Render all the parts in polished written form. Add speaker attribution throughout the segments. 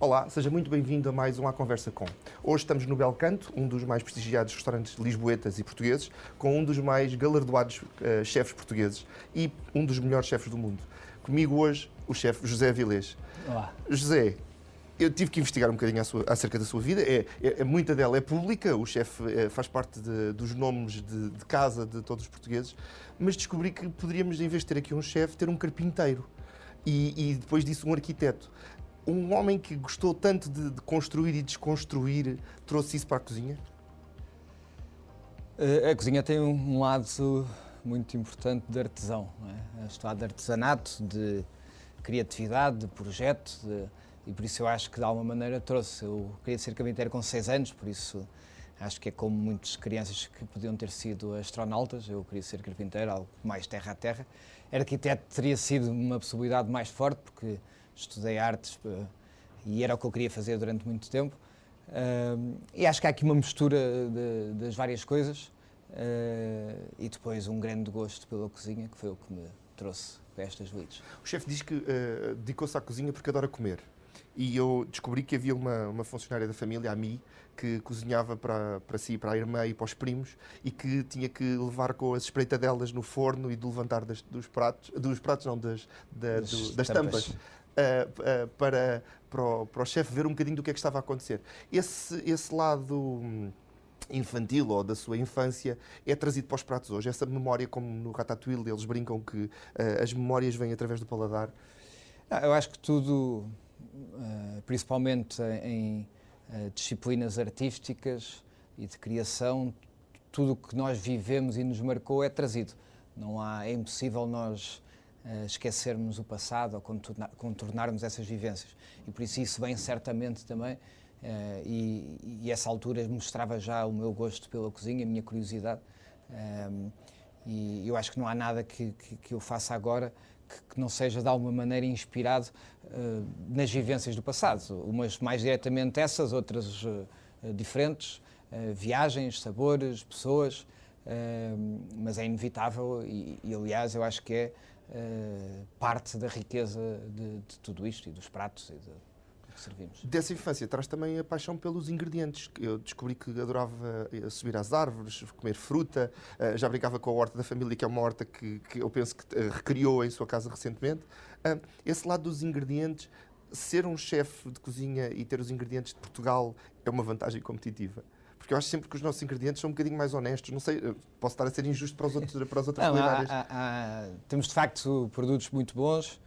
Speaker 1: Olá, seja muito bem-vindo a mais um À Conversa Com. Hoje estamos no Bel Canto, um dos mais prestigiados restaurantes lisboetas e portugueses, com um dos mais galardoados chefes portugueses e um dos melhores chefes do mundo. Comigo hoje, o chefe José Avilés.
Speaker 2: Olá.
Speaker 1: José, eu tive que investigar um bocadinho acerca da sua vida. Muita dela é pública, o chefe faz parte dos nomes de casa de todos os portugueses, mas descobri que poderíamos, em vez de ter aqui um chefe, ter um carpinteiro e depois disso um arquiteto. Um homem que gostou tanto de construir e desconstruir, trouxe isso para a cozinha?
Speaker 2: A cozinha tem um lado muito importante de artesão, não é? Este lado de artesanato, de criatividade, de projeto, e por isso eu acho que de alguma maneira trouxe. Eu queria ser carpinteiro com 6 anos, por isso acho que é como muitas crianças que podiam ter sido astronautas, eu queria ser carpinteiro, algo mais terra a terra. Arquiteto teria sido uma possibilidade mais forte, porque estudei artes e era o que eu queria fazer durante muito tempo. E acho que há aqui uma mistura das várias coisas e depois um grande gosto pela cozinha, que foi o que me trouxe para estas lides.
Speaker 1: O chefe diz que dedicou-se à cozinha porque adora comer. E eu descobri que havia uma funcionária da família, a Mi, que cozinhava para si, para a irmã e para os primos, e que tinha que levar com as espreitadelas no forno e de levantar das tampas. Para o chefe ver um bocadinho do que é que estava a acontecer. Esse lado infantil ou da sua infância é trazido para os pratos hoje. Essa memória, como no Ratatouille, eles brincam que as memórias vêm através do paladar.
Speaker 2: Eu acho que tudo, principalmente em disciplinas artísticas e de criação, tudo o que nós vivemos e nos marcou é trazido. É impossível nós esquecermos o passado ou contornarmos essas vivências. E por isso vem certamente também, e essa altura mostrava já o meu gosto pela cozinha, a minha curiosidade. E eu acho que não há nada que eu faça agora que não seja de alguma maneira inspirado nas vivências do passado. Umas mais diretamente essas, outras diferentes, viagens, sabores, pessoas, mas é inevitável e aliás eu acho que é parte da riqueza de tudo isto e dos pratos e do que servimos.
Speaker 1: Dessa infância traz também a paixão pelos ingredientes. Eu descobri que adorava subir às árvores, comer fruta, já brincava com a horta da família, que é uma horta que eu penso que recriou em sua casa recentemente. Esse lado dos ingredientes, ser um chefe de cozinha e ter os ingredientes de Portugal é uma vantagem competitiva. Porque eu acho sempre que os nossos ingredientes são um bocadinho mais honestos. Não sei, posso estar a ser injusto para as outras culinárias.
Speaker 2: Temos de facto produtos muito bons,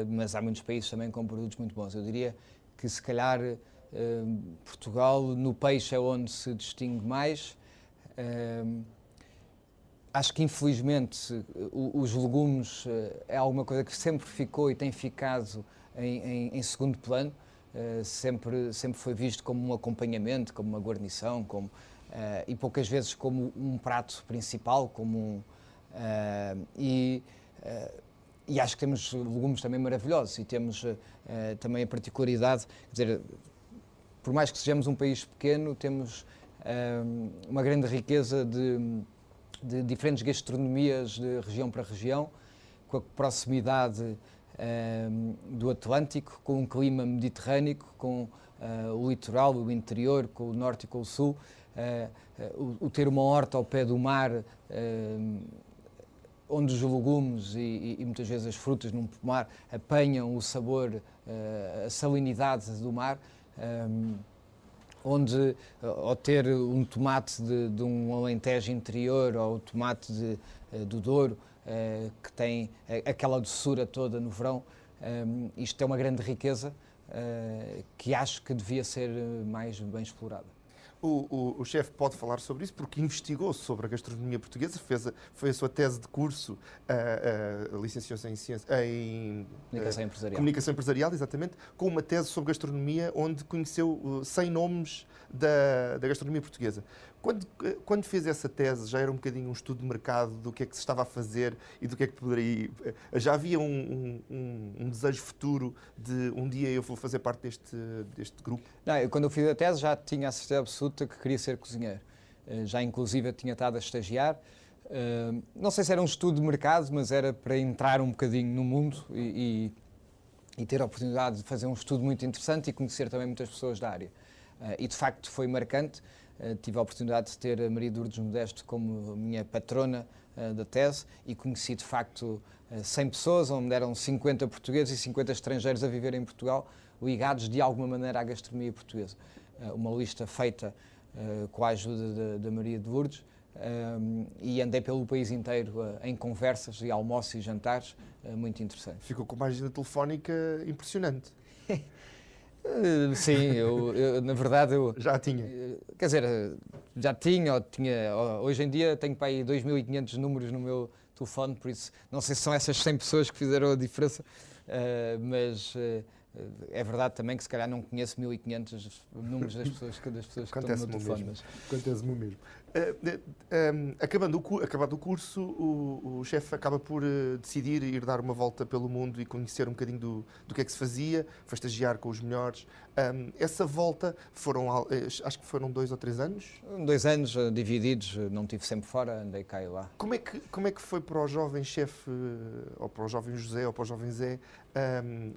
Speaker 2: mas há muitos países também com produtos muito bons. Eu diria que se calhar Portugal no peixe é onde se distingue mais. Acho que infelizmente os legumes é alguma coisa que sempre ficou e tem ficado em segundo plano. Sempre foi visto como um acompanhamento, como uma guarnição, e poucas vezes como um prato principal, e acho que temos legumes também maravilhosos e temos também a particularidade, quer dizer, por mais que sejamos um país pequeno, temos uma grande riqueza de diferentes gastronomias de região para região, com a proximidade do Atlântico, com um clima mediterrâneo, com o litoral, o interior, com o norte e com o sul, o ter uma horta ao pé do mar, onde os legumes e muitas vezes as frutas num pomar apanham o sabor, a salinidade do mar, onde ao ter um tomate de um Alentejo interior ou o tomate do Douro, que tem aquela doçura toda no verão, isto é uma grande riqueza que acho que devia ser mais bem explorada.
Speaker 1: O chefe pode falar sobre isso porque investigou sobre a gastronomia portuguesa, foi a sua tese de curso, licenciou-se em Comunicação Empresarial, exatamente, com uma tese sobre gastronomia onde conheceu 100 nomes da gastronomia portuguesa. Quando fez essa tese, já era um bocadinho um estudo de mercado do que é que se estava a fazer e do que é que poderia ir. Já havia um desejo futuro de um dia eu vou fazer parte deste grupo?
Speaker 2: Não, quando eu fiz a tese já tinha a certeza absoluta que queria ser cozinheiro. Já inclusive tinha estado a estagiar. Não sei se era um estudo de mercado, mas era para entrar um bocadinho no mundo e e ter a oportunidade de fazer um estudo muito interessante e conhecer também muitas pessoas da área. E de facto foi marcante. Tive a oportunidade de ter a Maria de Lourdes Modesto como minha patrona da tese e conheci de facto 100 pessoas, onde eram 50 portugueses e 50 estrangeiros a viver em Portugal, ligados de alguma maneira à gastronomia portuguesa. Uma lista feita com a ajuda da Maria de Lourdes, e andei pelo país inteiro em conversas e almoços e jantares muito interessantes.
Speaker 1: Ficou com uma agenda telefónica impressionante.
Speaker 2: Sim, na verdade
Speaker 1: já tinha.
Speaker 2: Quer dizer, já tinha, hoje em dia tenho para aí 2.500 números no meu telefone, por isso não sei se são essas 100 pessoas que fizeram a diferença, mas é verdade também que se calhar não conheço 1.500 números das pessoas que estão no meu telefone.
Speaker 1: Acontece-me o mesmo. Acabando o curso, o chefe acaba por decidir ir dar uma volta pelo mundo e conhecer um bocadinho do que é que se fazia, foi estagiar com os melhores. Essa volta acho que foram 2 ou 3 anos?
Speaker 2: 2 anos divididos, não estive sempre fora, andei cá e lá.
Speaker 1: Como é que foi para o jovem chefe, ou para o jovem José, ou para o jovem Zé,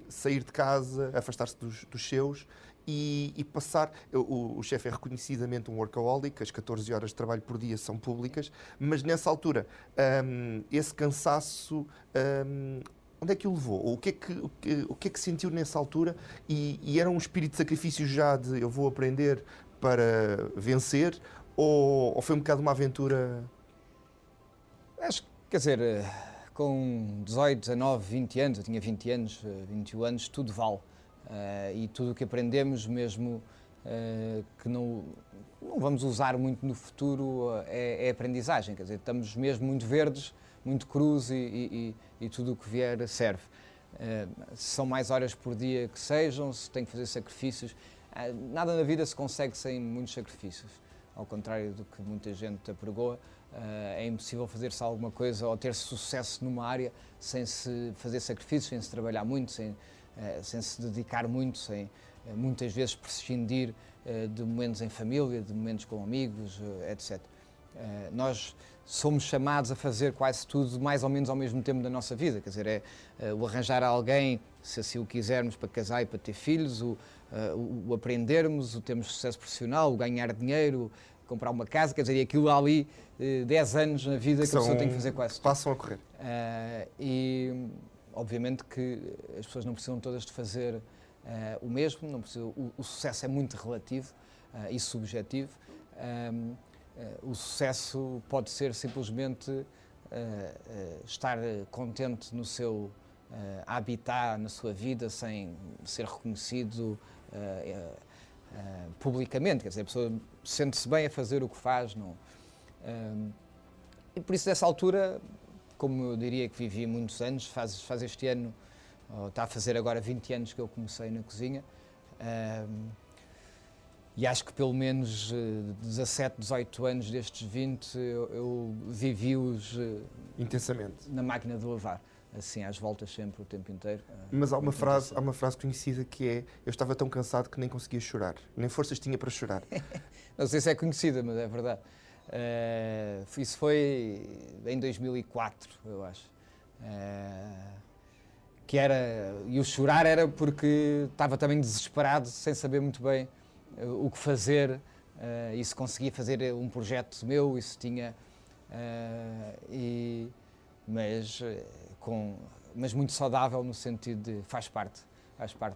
Speaker 1: sair de casa, afastar-se dos seus e passar... O chefe é reconhecidamente um workaholic, as 14 horas de trabalho por dia são públicas, mas nessa altura, esse cansaço... onde é que o levou? O que é que sentiu nessa altura? E era um espírito de sacrifício já de eu vou aprender para vencer? Ou foi um bocado uma aventura?
Speaker 2: Acho que, quer dizer, com 18, 19, 20 anos, eu tinha 20 anos, 21 anos, tudo vale. E tudo o que aprendemos, mesmo que não vamos usar muito no futuro, é aprendizagem. Quer dizer, estamos mesmo muito verdes, muito crus e tudo o que vier serve. Se são mais horas por dia que sejam, se tem que fazer sacrifícios, nada na vida se consegue sem muitos sacrifícios. Ao contrário do que muita gente apregoa, é impossível fazer-se alguma coisa ou ter sucesso numa área sem se fazer sacrifícios, sem se trabalhar muito, sem se dedicar muito, sem muitas vezes prescindir de momentos em família, de momentos com amigos, etc. Nós somos chamados a fazer quase tudo mais ou menos ao mesmo tempo da nossa vida, quer dizer, o arranjar alguém, se assim o quisermos, para casar e para ter filhos, o aprendermos, o termos sucesso profissional, o ganhar dinheiro, comprar uma casa, quer dizer, aquilo há ali 10 anos na vida que a pessoa tem que fazer quase tudo.
Speaker 1: Passam a correr.
Speaker 2: E obviamente que as pessoas não precisam todas de fazer o mesmo, não precisam, o sucesso é muito relativo e subjetivo. O sucesso pode ser simplesmente estar contente no seu habitat, na sua vida, sem ser reconhecido publicamente. Quer dizer, a pessoa sente-se bem a fazer o que faz. Não, e por isso, dessa altura, como eu diria que vivi muitos anos, faz este ano, ou está a fazer agora 20 anos que eu comecei na cozinha, e acho que pelo menos 17, 18 anos destes 20 eu vivi-os
Speaker 1: intensamente
Speaker 2: na máquina de lavar, assim às voltas sempre o tempo inteiro.
Speaker 1: Mas há uma frase conhecida que é: eu estava tão cansado que nem conseguia chorar, nem forças tinha para chorar.
Speaker 2: Não sei se é conhecida, mas é verdade. Isso foi em 2004, eu acho. E o chorar era porque estava também desesperado, sem saber muito bem o que fazer, e se conseguia fazer um projeto meu, e se tinha... mas muito saudável no sentido de faz parte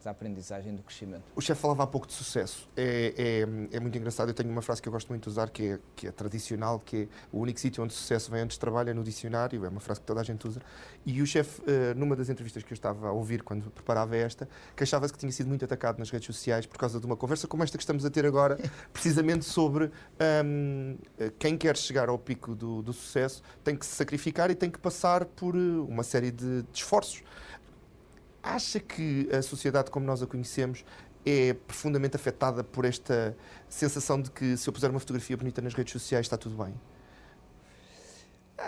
Speaker 2: da aprendizagem, do crescimento.
Speaker 1: O chefe falava há pouco de sucesso. É muito engraçado. Eu tenho uma frase que eu gosto muito de usar, que é tradicional, que é: o único sítio onde sucesso vem antes de trabalho é no dicionário. É uma frase que toda a gente usa. E o chefe, numa das entrevistas que eu estava a ouvir quando preparava esta, queixava-se que tinha sido muito atacado nas redes sociais por causa de uma conversa como esta que estamos a ter agora, precisamente sobre quem quer chegar ao pico do sucesso tem que se sacrificar e tem que passar por uma série de esforços. Acha que a sociedade como nós a conhecemos é profundamente afetada por esta sensação de que se eu puser uma fotografia bonita nas redes sociais está tudo bem?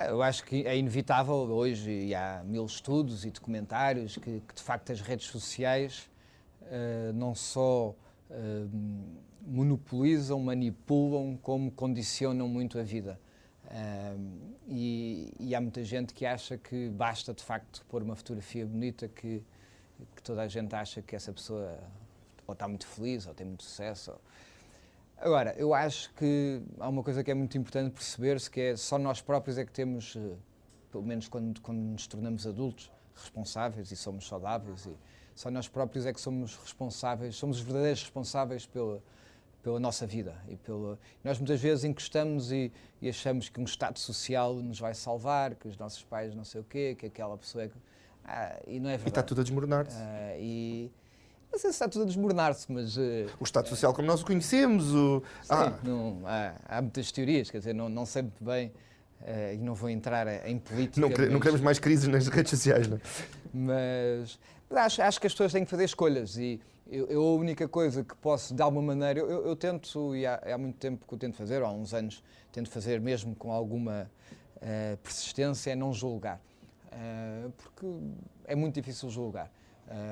Speaker 2: Eu acho que é inevitável hoje, e há 1000 estudos e documentários, que de facto as redes sociais não só monopolizam, manipulam, como condicionam muito a vida. E há muita gente que acha que basta de facto pôr uma fotografia bonita, que que toda a gente acha que essa pessoa ou está muito feliz, ou tem muito sucesso. Agora, eu acho que há uma coisa que é muito importante perceber-se, que é só nós próprios é que temos, pelo menos quando nos tornamos adultos, responsáveis e somos saudáveis, e só nós próprios é que somos responsáveis, somos os verdadeiros responsáveis pela nossa vida. Nós muitas vezes encostamos e achamos que um estado social nos vai salvar, que os nossos pais não sei o quê, que aquela pessoa é que... e não é verdade.
Speaker 1: E está tudo a desmoronar-se.
Speaker 2: Não sei se está tudo a desmoronar-se, mas...
Speaker 1: o Estado Social como nós o conhecemos...
Speaker 2: há muitas teorias, quer dizer, não sei muito bem, e não vou entrar em política...
Speaker 1: Não queremos mais crises nas redes sociais, não é?
Speaker 2: Mas acho que as pessoas têm que fazer escolhas, e eu a única coisa que posso, de alguma maneira... Eu tento, e há muito tempo que eu tento fazer, ou há uns anos, tento fazer mesmo com alguma persistência, é não julgar. Porque é muito difícil julgar.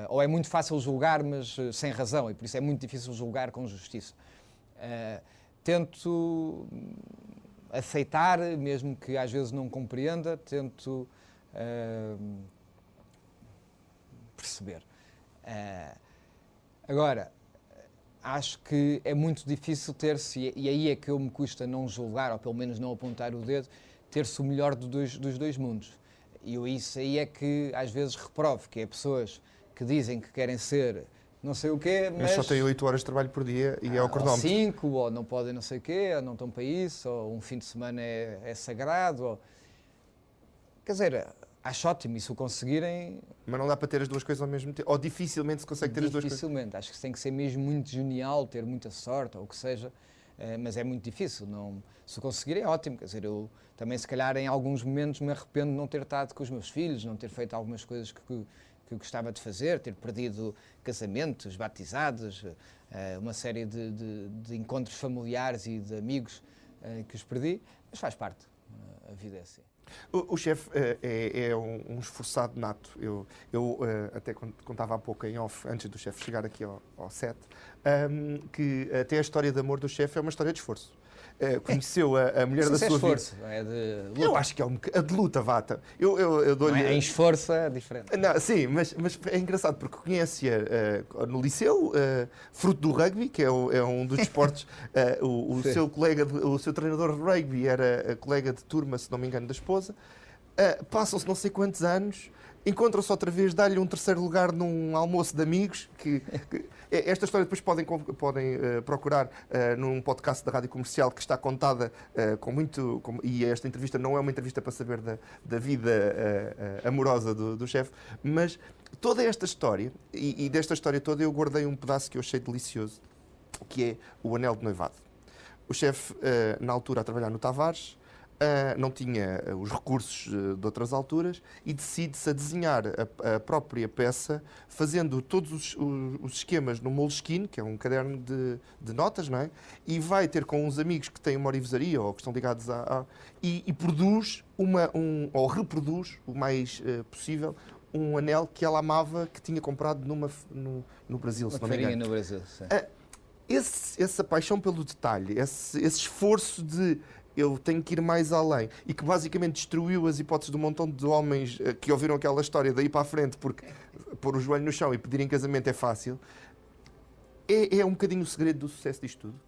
Speaker 2: Ou é muito fácil julgar, mas sem razão, e por isso é muito difícil julgar com justiça. Tento aceitar, mesmo que às vezes não compreenda, tento perceber. Agora, acho que é muito difícil ter-se, e aí é que eu me custa não julgar, ou pelo menos não apontar o dedo, ter-se o melhor dos dois mundos. E isso aí é que às vezes reprovo, que é pessoas que dizem que querem ser não sei o quê, mas
Speaker 1: só têm 8 horas de trabalho por dia e é o cronómetro.
Speaker 2: Ou 5, ou não podem não sei o quê, ou não estão para isso, ou um fim de semana é sagrado. Quer dizer, acho ótimo, e se o conseguirem...
Speaker 1: Mas não dá para ter as duas coisas ao mesmo tempo, ou dificilmente se consegue ter as duas coisas.
Speaker 2: Dificilmente, acho que tem que ser mesmo muito genial, ter muita sorte, ou o que seja, mas é muito difícil. Se o conseguirem, é ótimo. Quer dizer, eu também, se calhar, em alguns momentos me arrependo de não ter estado com os meus filhos, não ter feito algumas coisas que eu gostava de fazer, ter perdido casamentos, batizados, uma série de encontros familiares e de amigos que os perdi, mas faz parte, a vida é assim.
Speaker 1: O chefe é um esforçado nato. Eu até contava há pouco em off, antes do chefe chegar aqui ao set, que até a história de amor do chefe é uma história de esforço. Conheceu a mulher da sua
Speaker 2: esforço,
Speaker 1: vida.
Speaker 2: É de luta.
Speaker 1: Eu acho que é a de luta, Vata. Eu dou-lhe...
Speaker 2: Em esforço é diferente.
Speaker 1: Não, sim, mas é engraçado porque conhece-a no liceu, fruto do rugby, que é um dos desportos. Seu colega, o seu treinador de rugby era colega de turma, se não me engano, da esposa. Passam-se não sei quantos anos, encontram-se outra vez, dá-lhe um terceiro lugar num almoço de amigos. Esta história depois podem procurar num podcast da Rádio Comercial, que está contada e esta entrevista não é uma entrevista para saber da vida amorosa do chefe, mas toda esta história, e desta história toda eu guardei um pedaço que eu achei delicioso, que é o anel de noivado. O chefe, na altura, a trabalhar no Tavares, não tinha os recursos de outras alturas e decide-se a desenhar a própria peça, fazendo todos os esquemas no Moleskine, que é um caderno de notas, não é? E vai ter com uns amigos que têm uma orivesaria ou que estão ligados e produz ou reproduz o mais possível um anel que ela amava, que tinha comprado no Brasil, se não me engano.
Speaker 2: No Brasil, sim.
Speaker 1: Essa paixão pelo detalhe, esse esforço de eu tenho que ir mais além, e que basicamente destruiu as hipóteses de um montão de homens que ouviram aquela história daí para a frente, porque pôr o joelho no chão e pedir em casamento é fácil, é um bocadinho o segredo do sucesso disto tudo.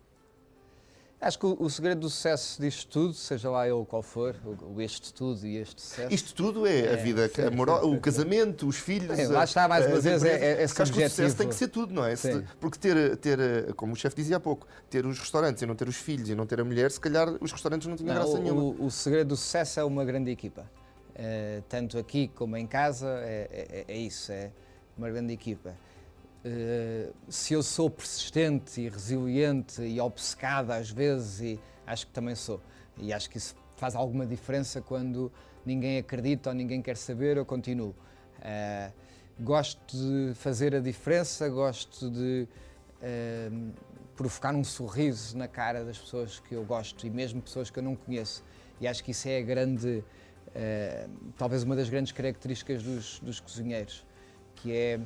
Speaker 2: Acho que o segredo do sucesso disto tudo, seja lá ele qual for, este tudo e este sucesso...
Speaker 1: Isto tudo é a vida amorosa, o casamento, os filhos...
Speaker 2: Lá está, mais uma vez, é subjetivo.
Speaker 1: Acho que o sucesso tem que ser tudo, não é? Porque ter, como o chefe dizia há pouco, ter os restaurantes e não ter os filhos e não ter a mulher, se calhar os restaurantes não tinham graça nenhuma.
Speaker 2: O segredo do sucesso é uma grande equipa. Tanto aqui como em casa, é isso, é uma grande equipa. Se eu sou persistente e resiliente e obcecado às vezes, e acho que também sou, e acho que isso faz alguma diferença quando ninguém acredita ou ninguém quer saber, eu continuo. Gosto de fazer a diferença, gosto de provocar um sorriso na cara das pessoas que eu gosto e mesmo pessoas que eu não conheço, e acho que isso é a grande, talvez uma das grandes características dos cozinheiros, que é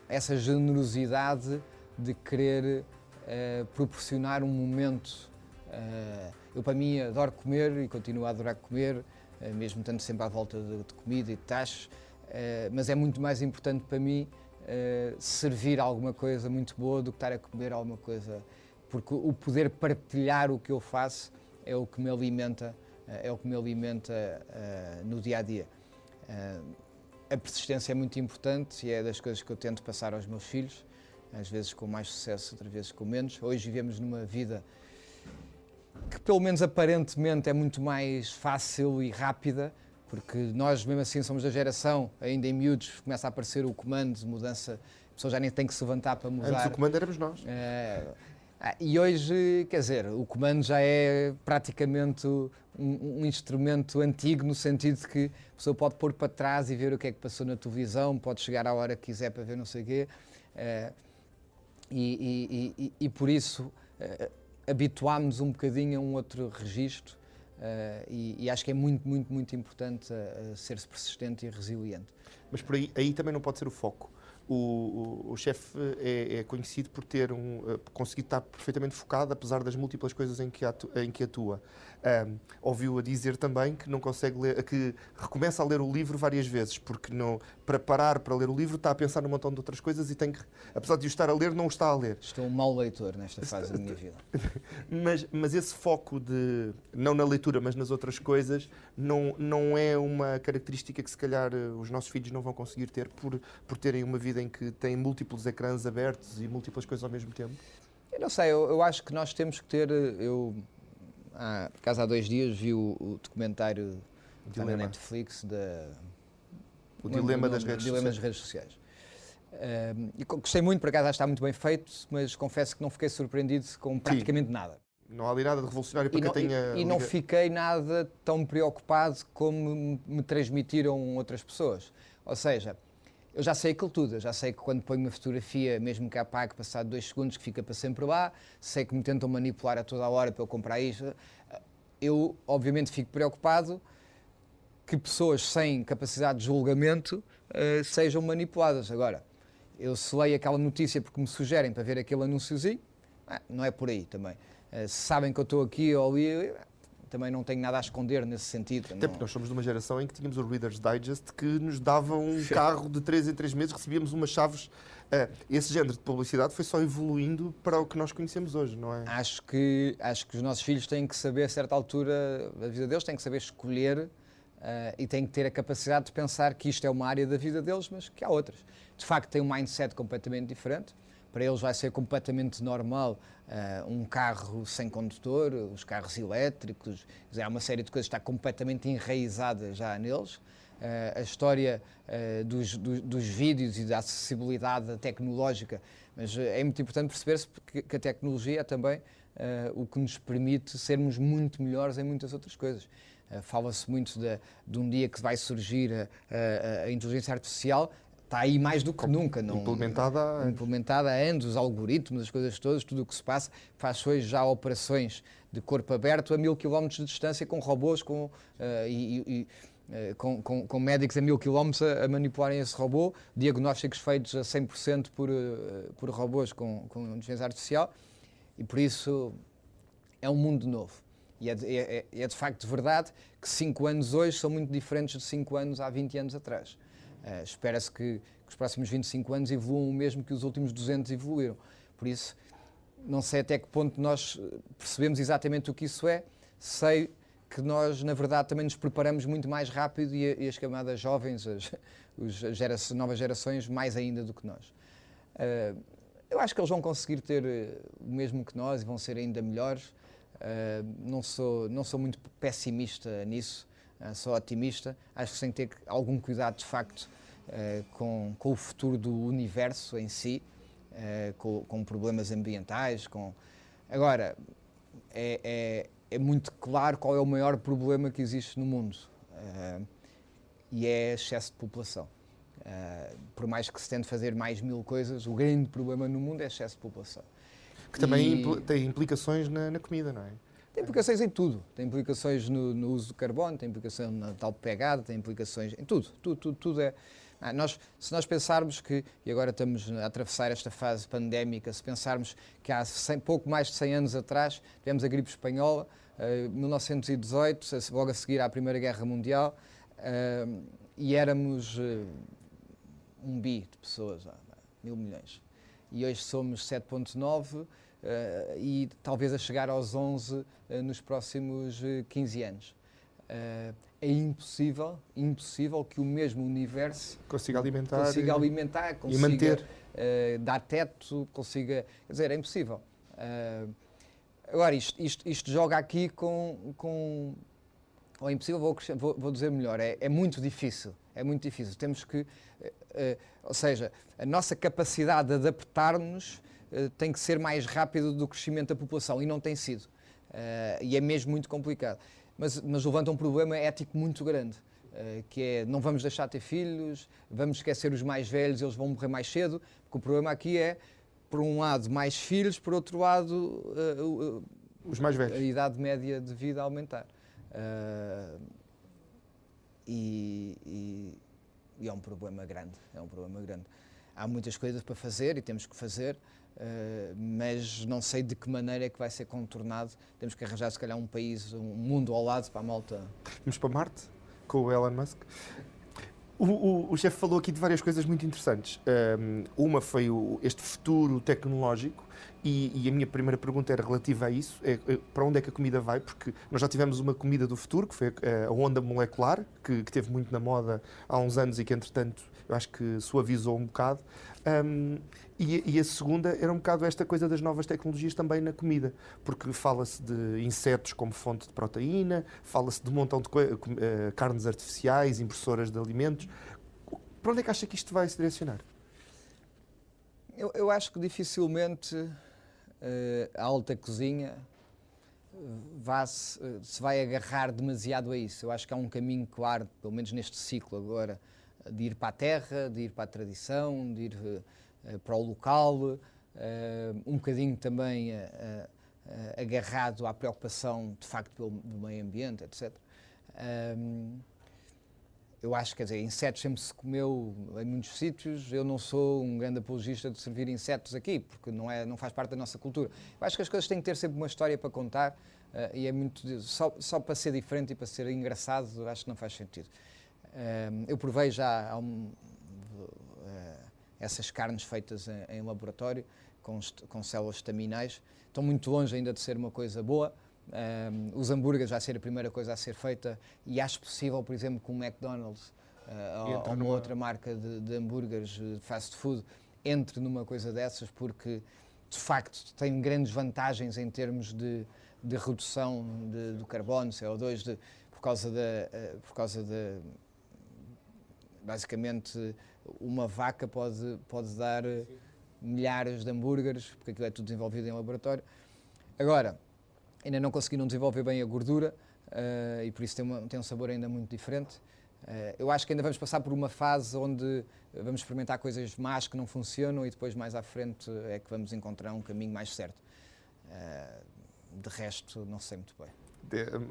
Speaker 2: essa generosidade de querer proporcionar um momento. Eu, para mim, adoro comer e continuo a adorar comer, mesmo estando sempre à volta de comida e de tachos, mas é muito mais importante para mim servir alguma coisa muito boa do que estar a comer alguma coisa, porque o poder partilhar o que eu faço é o que me alimenta, no dia a dia. A persistência é muito importante e é das coisas que eu tento passar aos meus filhos, às vezes com mais sucesso, outras vezes com menos. Hoje vivemos numa vida que, pelo menos aparentemente, é muito mais fácil e rápida, porque nós, mesmo assim, somos da geração, ainda em miúdos, começa a aparecer o comando de mudança, a pessoa já nem tem que se levantar para mudar.
Speaker 1: Antes o comando éramos nós.
Speaker 2: E hoje, quer dizer, o comando já é praticamente um instrumento antigo, no sentido de que a pessoa pode pôr para trás e ver o que é que passou na televisão, pode chegar à hora que quiser para ver não sei o quê, e por isso habituámos um bocadinho a um outro registro, e acho que é muito, muito, muito importante ser-se persistente e resiliente.
Speaker 1: Mas por aí também não pode ser o foco. O chefe é conhecido por ter conseguido estar perfeitamente focado, apesar das múltiplas coisas em que atua. Ouviu a dizer também que não consegue ler, que recomeça a ler o livro várias vezes, porque para parar para ler o livro está a pensar num montão de outras coisas e tem que, apesar de o estar a ler, não o está a ler.
Speaker 2: Estou um mau leitor nesta fase da minha vida.
Speaker 1: Mas esse foco não na leitura, mas nas outras coisas, não é uma característica que se calhar os nossos filhos não vão conseguir ter por terem uma vida em que têm múltiplos ecrãs abertos e múltiplas coisas ao mesmo tempo?
Speaker 2: Eu não sei, eu acho que nós temos que ter... por acaso há 2 dias vi o documentário na Netflix
Speaker 1: o Dilema das Redes
Speaker 2: Sociais. E gostei muito, por acaso acho que está muito bem feito, mas confesso que não fiquei surpreendido com praticamente nada.
Speaker 1: Não há ali nada de revolucionário para quem tenha...
Speaker 2: E não fiquei nada tão preocupado como me transmitiram outras pessoas. Ou seja, eu já sei aquilo tudo, eu já sei que quando ponho uma fotografia, mesmo que apague passado 2 segundos, que fica para sempre lá, sei que me tentam manipular a toda a hora para eu comprar isto. Eu, obviamente, fico preocupado que pessoas sem capacidade de julgamento sejam manipuladas. Agora, eu se leio aquela notícia porque me sugerem para ver aquele anúnciozinho, não é por aí também. Se sabem que eu estou aqui ou ali, também não tenho nada a esconder nesse sentido.
Speaker 1: Até porque nós somos de uma geração em que tínhamos o Reader's Digest que nos dava um carro de 3 em 3 meses, recebíamos umas chaves. Esse género de publicidade foi só evoluindo para o que nós conhecemos hoje, não é?
Speaker 2: Acho que os nossos filhos têm que saber, a certa altura da vida deles, têm que saber escolher e têm que ter a capacidade de pensar que isto é uma área da vida deles, mas que há outras. De facto, têm um mindset completamente diferente. Para eles vai ser completamente normal um carro sem condutor, os carros elétricos, há uma série de coisas que está completamente enraizada já neles. A história dos vídeos e da acessibilidade tecnológica, mas é muito importante perceber-se que a tecnologia é também o que nos permite sermos muito melhores em muitas outras coisas. Fala-se muito de um dia que vai surgir a inteligência artificial. Está aí mais do que nunca.
Speaker 1: Implementada
Speaker 2: há anos, os algoritmos, as coisas todas, tudo o que se passa. Faz hoje já operações de corpo aberto a 1000 km de distância com robôs, com médicos a 1000 km a manipularem esse robô, diagnósticos feitos a 100% por robôs com inteligência artificial. E por isso é um mundo novo. E é de facto verdade que 5 anos hoje são muito diferentes de 5 anos há 20 anos atrás. Espera-se que os próximos 25 anos evoluam o mesmo que os últimos 200 evoluíram. Por isso, não sei até que ponto nós percebemos exatamente o que isso é. Sei que nós, na verdade, também nos preparamos muito mais rápido e as camadas jovens, as novas gerações, mais ainda do que nós. Eu acho que eles vão conseguir ter o mesmo que nós e vão ser ainda melhores. Não sou muito pessimista nisso. Sou otimista, acho que sem ter algum cuidado de facto com o futuro do universo em si, com problemas ambientais. Agora, é muito claro qual é o maior problema que existe no mundo e é excesso de população. Por mais que se tente fazer mais 1000 coisas, o grande problema no mundo é excesso de população.
Speaker 1: Que também tem implicações na comida, não é?
Speaker 2: Tem implicações em tudo. Tem implicações no uso do carbono, tem implicações na tal pegada, tem implicações em tudo. Tudo é... se nós pensarmos que, e agora estamos a atravessar esta fase pandémica, se pensarmos que há pouco mais de 100 anos atrás tivemos a gripe espanhola, 1918, logo a seguir à Primeira Guerra Mundial, e éramos 1 bi de pessoas, 1.000 milhões. E hoje somos 7,9 e talvez a chegar aos 11 nos próximos 15 anos. É impossível que o mesmo universo
Speaker 1: consiga alimentar,
Speaker 2: consiga
Speaker 1: e manter.
Speaker 2: Dar teto, consiga... Quer dizer, é impossível. Agora, isto joga aqui com ou é impossível, vou dizer melhor, é muito difícil. É muito difícil. Temos que... ou seja, a nossa capacidade de adaptar-nos tem que ser mais rápida do crescimento da população, e não tem sido. E é mesmo muito complicado. Mas levanta um problema ético muito grande, que é, não vamos deixar de ter filhos, vamos esquecer os mais velhos, eles vão morrer mais cedo, porque o problema aqui é, por um lado, mais filhos, por outro lado,
Speaker 1: os mais velhos.
Speaker 2: A idade média de vida a aumentar. E é um problema grande, Há muitas coisas para fazer e temos que fazer, mas não sei de que maneira é que vai ser contornado. Temos que arranjar, se calhar, um país, um mundo ao lado para a malta.
Speaker 1: Vamos para Marte, com o Elon Musk. O chefe falou aqui de várias coisas muito interessantes. Uma foi este futuro tecnológico, e a minha primeira pergunta era relativa a isso. Para onde é que a comida vai? Porque nós já tivemos uma comida do futuro, que foi a onda molecular, que teve muito na moda há uns anos e que, entretanto, eu acho que suavizou um bocado. E a segunda era um bocado esta coisa das novas tecnologias também na comida, porque fala-se de insetos como fonte de proteína, fala-se de um montão de carnes artificiais, impressoras de alimentos. Para onde é que acha que isto vai se direcionar?
Speaker 2: Eu acho que dificilmente a alta cozinha se vai agarrar demasiado a isso. Eu acho que há um caminho claro, pelo menos neste ciclo agora, de ir para a terra, de ir para a tradição, de ir para o local, um bocadinho também agarrado à preocupação, de facto, do meio ambiente, etc. Eu acho, quer dizer, insetos sempre se comeu em muitos sítios. Eu não sou um grande apologista de servir insetos aqui, porque não faz parte da nossa cultura. Eu acho que as coisas têm que ter sempre uma história para contar, e é muito... Só para ser diferente e para ser engraçado, eu acho que não faz sentido. Eu provei já essas carnes feitas em laboratório, com células estaminais. Estão muito longe ainda de ser uma coisa boa. Os hambúrgueres vai ser a primeira coisa a ser feita, e acho possível, por exemplo, que o McDonald's ou uma outra marca de hambúrgueres de fast food entre numa coisa dessas, porque de facto tem grandes vantagens em termos de redução do carbono, CO2, por causa da basicamente, uma vaca pode dar milhares de hambúrgueres, porque aquilo é tudo desenvolvido em laboratório. Agora, ainda não conseguiram desenvolver bem a gordura, e por isso tem um sabor ainda muito diferente. Eu acho que ainda vamos passar por uma fase onde vamos experimentar coisas más que não funcionam, e depois, mais à frente, é que vamos encontrar um caminho mais certo. De resto, não sei muito bem.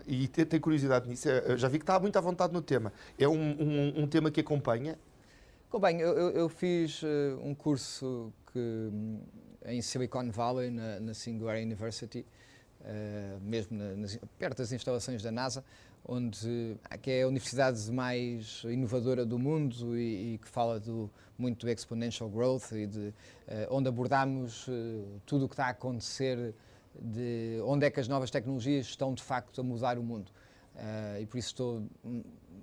Speaker 1: E tem curiosidade nisso. Já vi que está muito à vontade no tema. É um tema que acompanha?
Speaker 2: Bem, eu fiz um curso em Silicon Valley, na Singular University, mesmo perto das instalações da NASA, que é a universidade mais inovadora do mundo e que fala muito do exponential growth, e onde abordamos tudo o que está a acontecer, de onde é que as novas tecnologias estão de facto a mudar o mundo. E por isso estou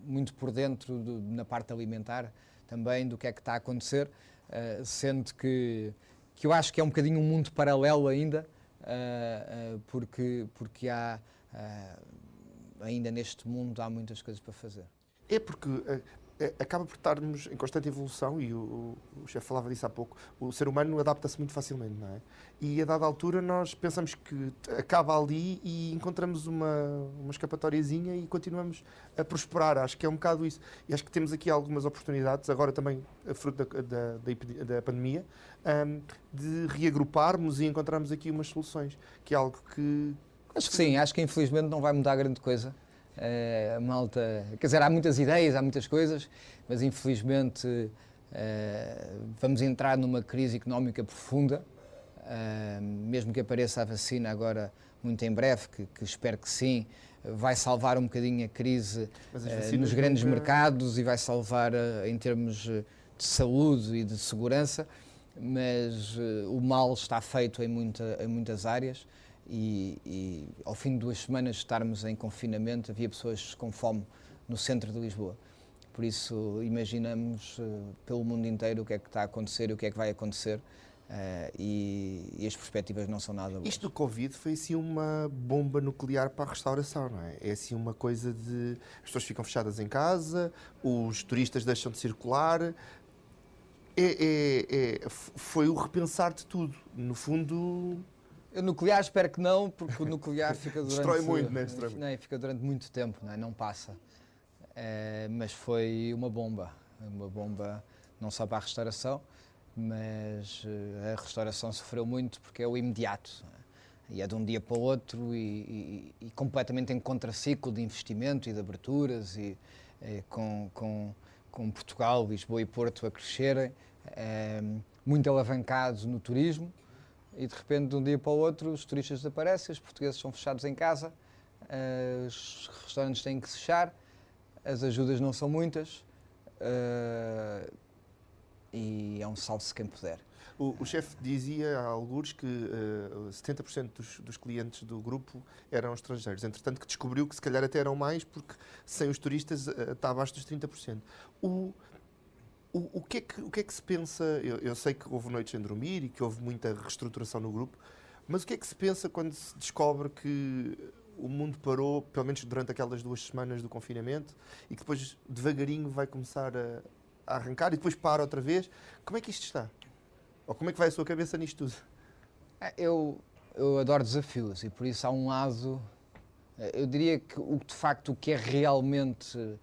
Speaker 2: muito por dentro na parte alimentar também do que é que está a acontecer, sendo que eu acho que é um bocadinho um mundo paralelo ainda, porque há ainda neste mundo há muitas coisas para fazer.
Speaker 1: É porque acaba por estarmos em constante evolução, e o chefe falava disso há pouco. O ser humano adapta-se muito facilmente, não é? E a dada altura nós pensamos que acaba ali e encontramos uma escapatóriazinha e continuamos a prosperar. Acho que é um bocado isso. E acho que temos aqui algumas oportunidades, agora também fruto da pandemia, de reagruparmos e encontrarmos aqui umas soluções, que é algo que...
Speaker 2: Acho que sim, acho que infelizmente não vai mudar grande coisa. A malta, quer dizer, há muitas ideias, há muitas coisas, mas infelizmente vamos entrar numa crise económica profunda, mesmo que apareça a vacina agora muito em breve, que espero que sim, vai salvar um bocadinho a crise nos grandes mercados e vai salvar em termos de saúde e de segurança, mas o mal está feito em muitas áreas e ao fim de 2 semanas de estarmos em confinamento havia pessoas com fome no centro de Lisboa. Por isso imaginamos pelo mundo inteiro o que é que está a acontecer e o que é que vai acontecer. E as perspectivas não são nada boas.
Speaker 1: Isto do Covid foi assim uma bomba nuclear para a restauração, não é? É assim uma coisa de... As pessoas ficam fechadas em casa, os turistas deixam de circular. Foi o repensar de tudo. No fundo...
Speaker 2: O nuclear espero que não, porque o nuclear fica durante...
Speaker 1: Destrói muito, não é?
Speaker 2: Não, fica durante muito tempo, não passa. Mas foi uma bomba não só para a restauração, mas a restauração sofreu muito porque é o imediato. E é de um dia para o outro e completamente em contraciclo de investimento e de aberturas e com Portugal, Lisboa e Porto a crescerem, muito alavancados no turismo e de repente de um dia para o outro os turistas desaparecem, os portugueses são fechados em casa, os restaurantes têm que fechar, as ajudas não são muitas. E é um salve-se quem puder.
Speaker 1: O chefe dizia há algures que 70% dos clientes do grupo eram estrangeiros. Entretanto, que descobriu que se calhar até eram mais, porque sem os turistas está abaixo dos 30%. O que é que se pensa? Eu sei que houve noites sem dormir e que houve muita reestruturação no grupo, mas o que é que se pensa quando se descobre que o mundo parou, pelo menos durante aquelas 2 semanas do confinamento, e que depois devagarinho vai começar a arrancar e depois para outra vez? Como é que isto está? Ou como é que vai a sua cabeça nisto tudo?
Speaker 2: Eu adoro desafios e por isso há um lado... Eu diria que de facto o que é realmente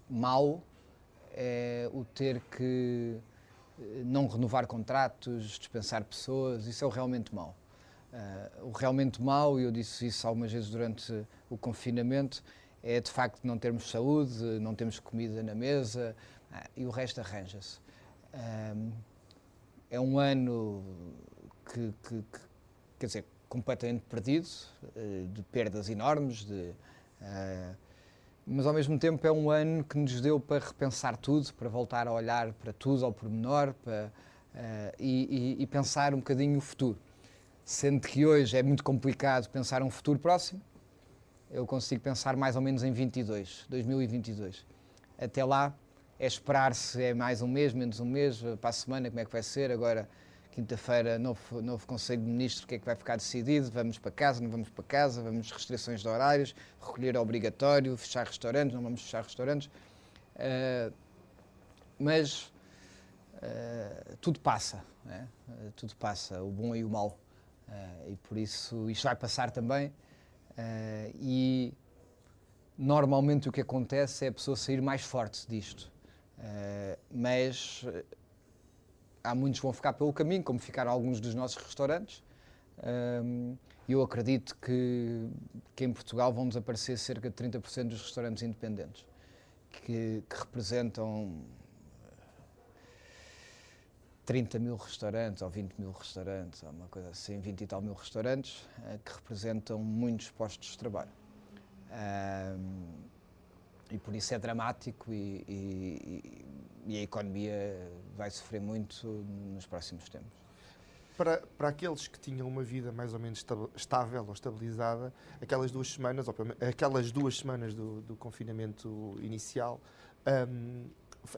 Speaker 2: mau é o ter que não renovar contratos, dispensar pessoas, isso é o realmente mau. O realmente mau, e eu disse isso algumas vezes durante o confinamento, é de facto não termos saúde, não termos comida na mesa e o resto arranja-se. É um ano que quer dizer, completamente perdido, de perdas enormes, mas ao mesmo tempo é um ano que nos deu para repensar tudo, para voltar a olhar para tudo ao pormenor e pensar um bocadinho o futuro. Sendo que hoje é muito complicado pensar um futuro próximo, eu consigo pensar mais ou menos em 2022. Até lá é esperar se é mais um mês, menos um mês, para a semana como é que vai ser, agora quinta-feira novo Conselho de Ministros, o que é que vai ficar decidido, vamos para casa, não vamos para casa, vamos restrições de horários, recolher obrigatório, fechar restaurantes, não vamos fechar restaurantes, mas tudo passa, né? Tudo passa, o bom e o mau, e por isso isto vai passar também. E normalmente o que acontece é a pessoa sair mais forte disto, mas há muitos que vão ficar pelo caminho, como ficaram alguns dos nossos restaurantes. Eu acredito que em Portugal vão desaparecer cerca de 30% dos restaurantes independentes, que representam 30 mil restaurantes ou 20 mil restaurantes, ou uma coisa assim, 20 e tal mil restaurantes, que representam muitos postos de trabalho. E por isso é dramático e a economia vai sofrer muito nos próximos tempos.
Speaker 1: Para aqueles que tinham uma vida mais ou menos estável ou estabilizada, aquelas 2 semanas, ou aquelas 2 semanas do confinamento inicial,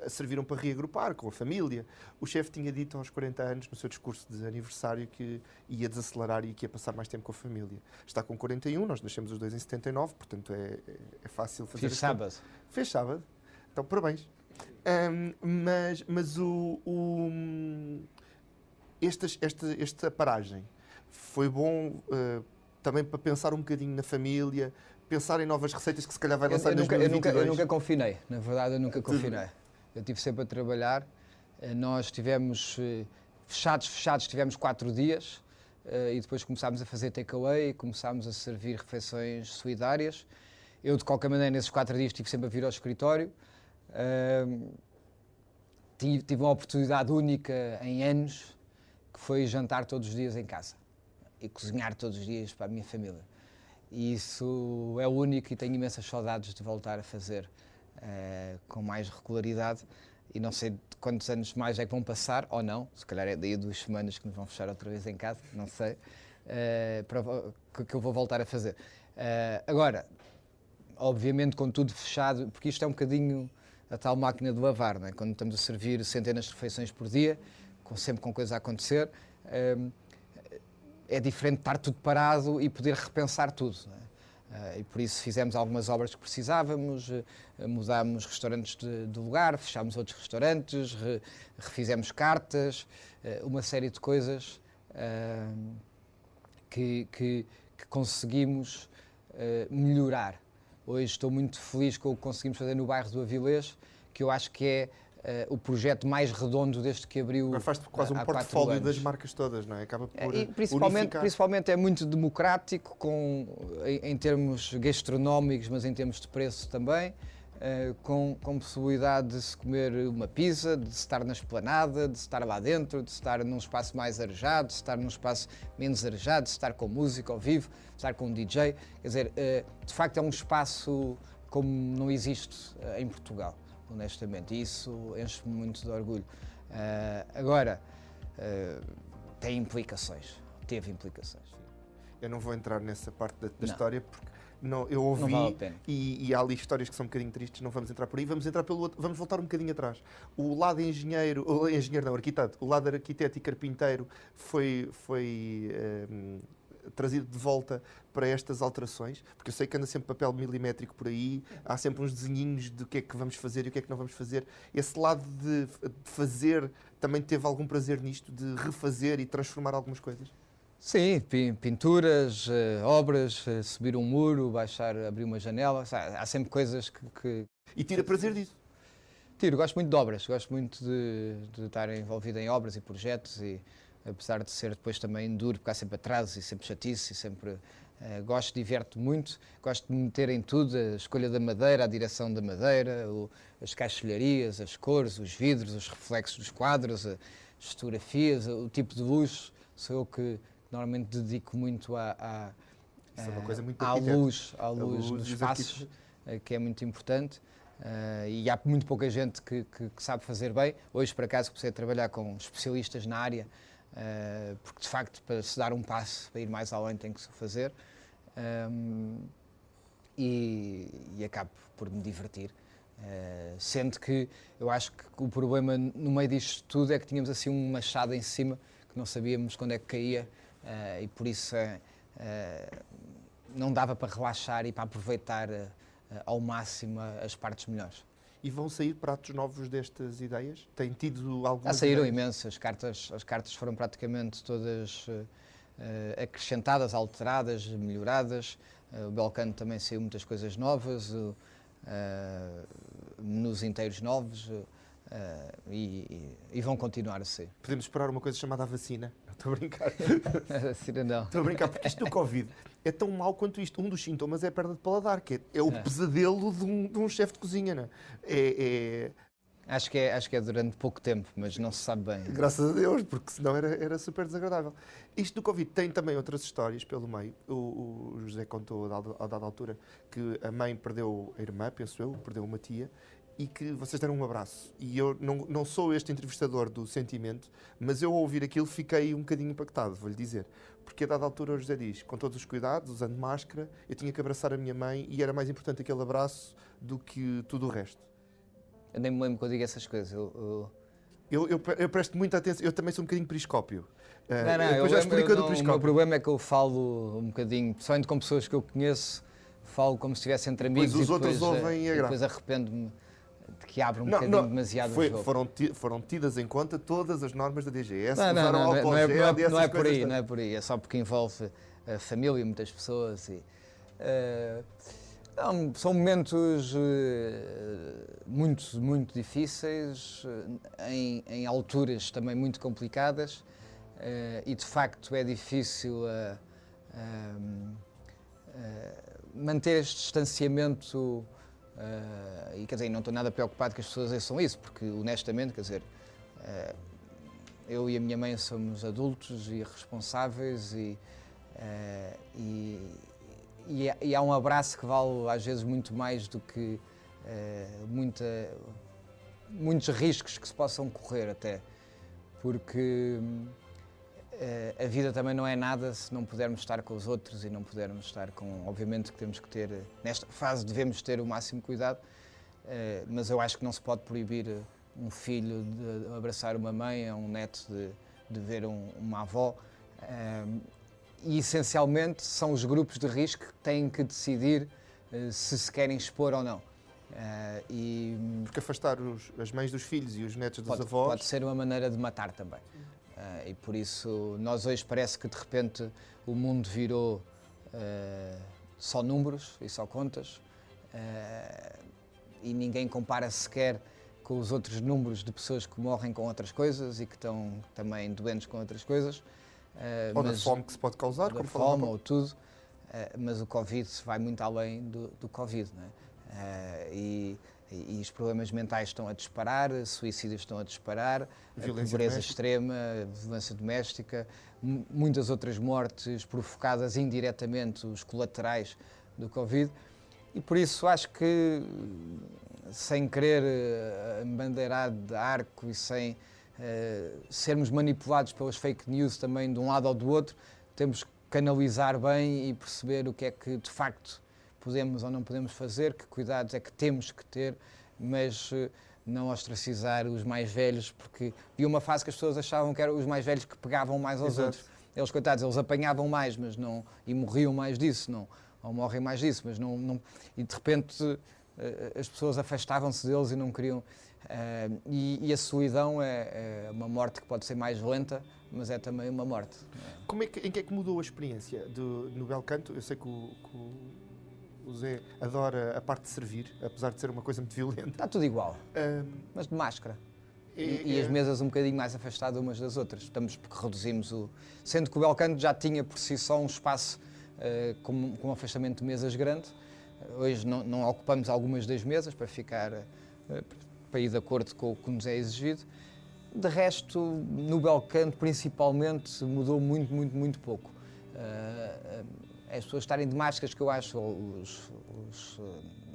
Speaker 1: serviram para reagrupar com a família. O chefe tinha dito aos 40 anos, no seu discurso de aniversário, que ia desacelerar e que ia passar mais tempo com a família. Está com 41, nós nascemos os dois em 79, portanto é fácil fazer...
Speaker 2: Fiz sábado.
Speaker 1: Fez sábado. Então, parabéns. Mas esta paragem foi bom também para pensar um bocadinho na família, pensar em novas receitas que se calhar vai lançar em 2022.
Speaker 2: Eu nunca confinei, na verdade eu nunca confinei. Eu estive sempre a trabalhar, nós estivemos fechados, tivemos 4 dias e depois começámos a fazer takeaway, começámos a servir refeições solidárias. Eu, de qualquer maneira, nesses 4 dias estive sempre a vir ao escritório. Tive uma oportunidade única em anos, que foi jantar todos os dias em casa e cozinhar todos os dias para a minha família. E isso é único e tenho imensas saudades de voltar a fazer com mais regularidade. E não sei quantos anos mais é que vão passar, ou não, se calhar é daí a 2 semanas que nos vão fechar outra vez em casa, não sei, que eu vou voltar a fazer. Agora, obviamente com tudo fechado, porque isto é um bocadinho a tal máquina de lavar, não é? Quando estamos a servir centenas de refeições por dia, sempre com coisa a acontecer, é diferente de estar tudo parado e poder repensar tudo, não é? E por isso fizemos algumas obras que precisávamos, mudámos restaurantes de lugar, fechámos outros restaurantes, refizemos cartas, uma série de coisas que conseguimos melhorar. Hoje estou muito feliz com o que conseguimos fazer no bairro do Avilés, que eu acho que é o projeto mais redondo desde que abriu.
Speaker 1: Agora faz quase um portfólio das marcas todas, não é? Acaba por
Speaker 2: principalmente é muito democrático em termos gastronómicos, mas em termos de preço também, com possibilidade de se comer uma pizza, de se estar na esplanada, de se estar lá dentro, de se estar num espaço mais arejado, de se estar num espaço menos arejado, de se estar com música ao vivo, de estar com um DJ. Quer dizer, de facto é um espaço como não existe em Portugal, honestamente, e isso enche-me muito de orgulho. Agora, tem implicações, teve implicações.
Speaker 1: Eu não vou entrar nessa parte da história, porque eu ouvi,
Speaker 2: não vale a pena.
Speaker 1: E há ali histórias que são um bocadinho tristes, não vamos entrar por aí, vamos entrar pelo outro, vamos voltar um bocadinho atrás. O lado arquiteto, o lado arquiteto e carpinteiro foi trazido de volta para estas alterações, porque eu sei que anda sempre papel milimétrico por aí, há sempre uns desenhinhos de o que é que vamos fazer e o que é que não vamos fazer. Esse lado de fazer também teve algum prazer nisto, de refazer e transformar algumas coisas?
Speaker 2: Sim, pinturas, obras, subir um muro, abrir uma janela, há sempre coisas que...
Speaker 1: E tira prazer disso?
Speaker 2: Gosto muito de obras, gosto muito de estar envolvido em obras e projetos, e apesar de ser depois também duro, porque há sempre atrasos e sempre chatice, e sempre gosto, diverto muito, gosto de me meter em tudo, a escolha da madeira, a direção da madeira, as caixilharias, as cores, os vidros, os reflexos dos quadros, as fotografias, o tipo de luz. Sou eu que normalmente dedico muito à luz nos espaços, que é muito importante. E há muito pouca gente que sabe fazer bem. Hoje, por acaso, comecei a trabalhar com especialistas na área, porque de facto, para se dar um passo, para ir mais além, tem que se fazer. E acabo por me divertir. Sendo que eu acho que o problema no meio disto tudo é que tínhamos assim um machado em cima, que não sabíamos quando é que caía, e por isso não dava para relaxar e para aproveitar ao máximo as partes melhores.
Speaker 1: E vão sair pratos novos destas ideias? Tem tido algumas
Speaker 2: Já saíram
Speaker 1: ideias?
Speaker 2: imensas. As cartas foram praticamente todas acrescentadas, alteradas, melhoradas. O Belcano também saiu muitas coisas novas, menus inteiros novos, e vão continuar a sair.
Speaker 1: Podemos esperar uma coisa chamada a vacina? Estou a brincar.
Speaker 2: A vacina não.
Speaker 1: Estou a brincar, porque isto do Covid é tão mau quanto isto. Um dos sintomas é a perda de paladar, que é o pesadelo de um chefe de cozinha, não é?
Speaker 2: Acho que é durante pouco tempo, mas não se sabe bem.
Speaker 1: Graças a Deus, porque senão era super desagradável. Isto do Covid tem também outras histórias pelo meio. O José contou a dada altura que a mãe perdeu a irmã, penso eu, perdeu uma tia, e que vocês deram um abraço. E eu não sou este entrevistador do sentimento, mas eu ao ouvir aquilo fiquei um bocadinho impactado, vou-lhe dizer. Porque a dada altura o José diz, com todos os cuidados, usando máscara, eu tinha que abraçar a minha mãe e era mais importante aquele abraço do que tudo o resto.
Speaker 2: Eu nem me lembro quando digo essas coisas.
Speaker 1: Eu presto muita atenção, eu também sou um bocadinho periscópio.
Speaker 2: Eu já explico do periscópio. O meu problema é que eu falo um bocadinho, principalmente com pessoas que eu conheço, falo como se estivesse entre amigos
Speaker 1: os outros ouvem
Speaker 2: e depois arrependo-me de que abro um bocadinho demasiado o jogo.
Speaker 1: Foram tidas em conta todas as normas da DGS,
Speaker 2: não é por aí, é só porque envolve a família, muitas pessoas. São momentos muito, muito difíceis, em alturas também muito complicadas, e de facto é difícil manter este distanciamento, e quer dizer, não estou nada preocupado que as pessoas ouçam isso, porque honestamente, quer dizer, eu e a minha mãe somos adultos e responsáveis, e e há um abraço que vale às vezes muito mais do que muitos riscos que se possam correr até, porque a vida também não é nada se não pudermos estar com os outros e não pudermos estar com... Obviamente que temos que ter, nesta fase devemos ter o máximo cuidado, mas eu acho que não se pode proibir um filho de abraçar uma mãe, um neto de ver uma avó, e essencialmente são os grupos de risco que têm que decidir se querem expor ou não.
Speaker 1: Porque afastar as mães dos filhos e os netos dos avós...
Speaker 2: Pode ser uma maneira de matar também. E por isso, nós hoje parece que de repente o mundo virou só números e só contas, e ninguém compara sequer com os outros números de pessoas que morrem com outras coisas e que estão também doentes com outras coisas.
Speaker 1: Ou da fome que se pode causar,
Speaker 2: como fome ou tudo, mas o Covid vai muito além do Covid, não é? E os problemas mentais estão a disparar, suicídios estão a disparar, a pobreza extrema, a violência doméstica, muitas outras mortes provocadas indiretamente, os colaterais do Covid. E por isso acho que, sem querer embandeirar de arco e sem sermos manipulados pelas fake news também de um lado ou do outro, temos que canalizar bem e perceber o que é que de facto podemos ou não podemos fazer, que cuidados é que temos que ter, mas não ostracizar os mais velhos, porque havia uma fase que as pessoas achavam que eram os mais velhos que pegavam mais aos outros. Eles, coitados, eles apanhavam mais, mas não, e morriam mais disso, não, ou morrem mais disso, mas não, e de repente as pessoas afastavam-se deles e não queriam. E a solidão é uma morte que pode ser mais lenta, mas é também uma morte.
Speaker 1: Em que é que mudou a experiência no Bel Canto? Eu sei que o Zé adora a parte de servir, apesar de ser uma coisa muito violenta.
Speaker 2: Está tudo igual, mas de máscara. E as mesas um bocadinho mais afastadas umas das outras. Porque reduzimos o... Sendo que o Bel Canto já tinha por si só um espaço com um afastamento de mesas grande. Hoje não ocupamos algumas das mesas para ir de acordo com o que nos é exigido. De resto, no Bel Canto, principalmente, mudou muito pouco. As pessoas estarem de máscaras, que eu acho,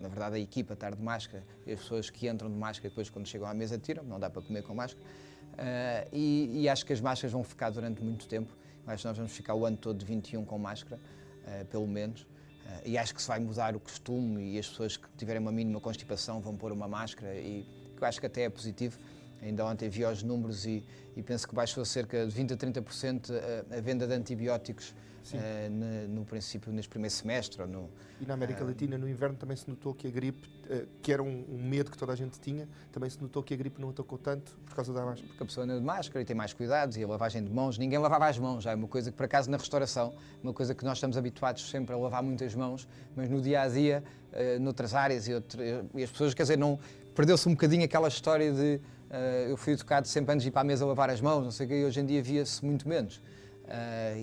Speaker 2: na verdade a equipa estar de máscara, e as pessoas que entram de máscara depois quando chegam à mesa tiram, não dá para comer com máscara, e acho que as máscaras vão ficar durante muito tempo. Acho que nós vamos ficar o ano todo de 21 com máscara, pelo menos, e acho que se vai mudar o costume e as pessoas que tiverem uma mínima constipação vão pôr uma máscara, e eu acho que até é positivo. Ainda ontem vi os números e penso que baixou cerca de 20% a 30% a venda de antibióticos no princípio, neste primeiro semestre.
Speaker 1: E na América Latina, no inverno, também se notou que a gripe, que era um medo que toda a gente tinha, também se notou que a gripe não atacou tanto por causa da máscara.
Speaker 2: Porque a pessoa anda de máscara e tem mais cuidados, e a lavagem de mãos, ninguém lavava as mãos, já é uma coisa que, por acaso, na restauração, uma coisa que nós estamos habituados sempre a lavar muitas mãos, mas no dia-a-dia, noutras áreas e as pessoas, quer dizer, perdeu-se um bocadinho aquela história de eu fui educado sempre antes de ir para a mesa a lavar as mãos, não sei o quê, e hoje em dia via-se muito menos.